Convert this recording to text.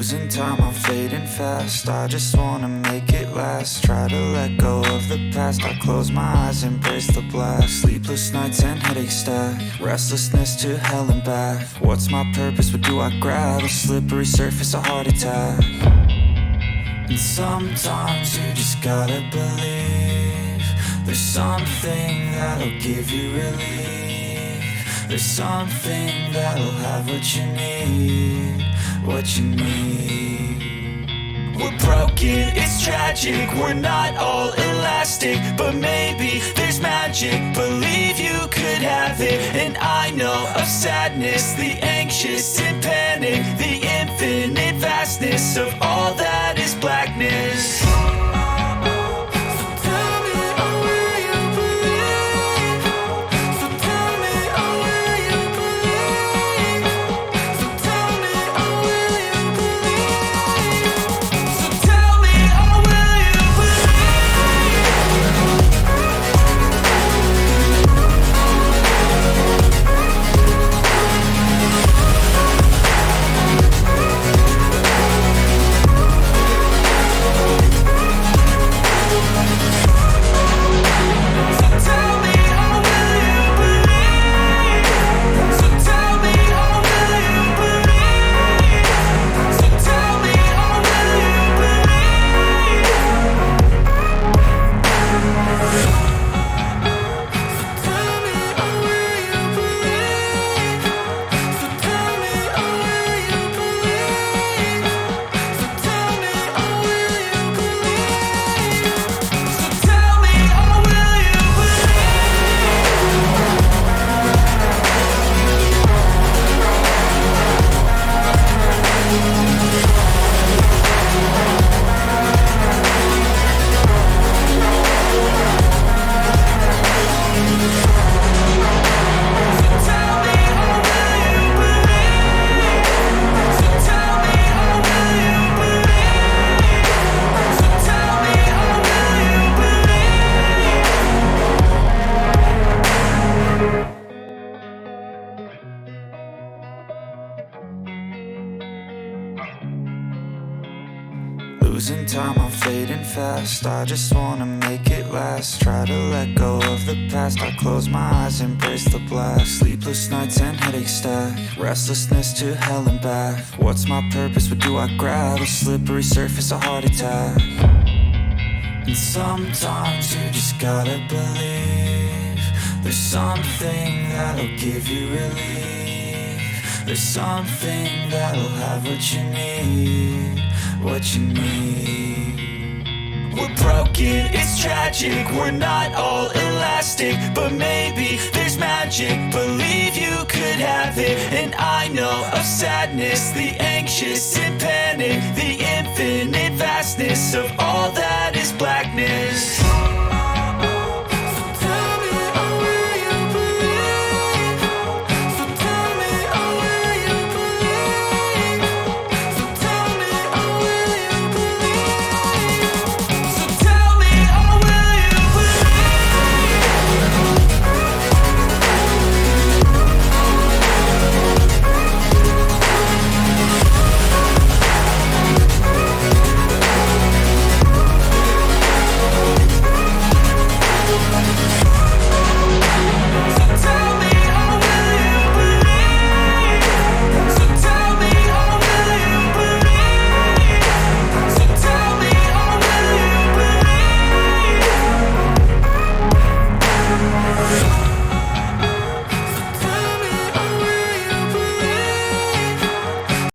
Losing time, I'm fading fast. I just wanna make it last. Try to let go of the past. I close my eyes, embrace the blast. Sleepless nights and headaches stack. Restlessness to hell and back. What's my purpose? What do I grab? A slippery surface, a heart attack. And sometimes you just gotta believe there's something that'll give you relief. There's something that'll have what you need. What you need. We're broken, it's tragic. We're not all elastic, but maybe there's magic. Believe you could have it. And I know of sadness, the anxious and panic, the infinite vastness of all that is blackness. Losing time, I'm fading fast. I just wanna make it last. Try to let go of the past. I close my eyes, embrace the blast. Sleepless nights and headaches stack. Restlessness to hell and back. What's my purpose? What do I grab? A slippery surface, a heart attack. And sometimes you just gotta believe there's something that'll give you relief. There's something that'll have what you need. What you need. We're broken, it's tragic. We're not all elastic, but maybe there's magic. Believe you could have it. And I know of sadness, the anxious and panic, the infinite vastness of all that is blackness.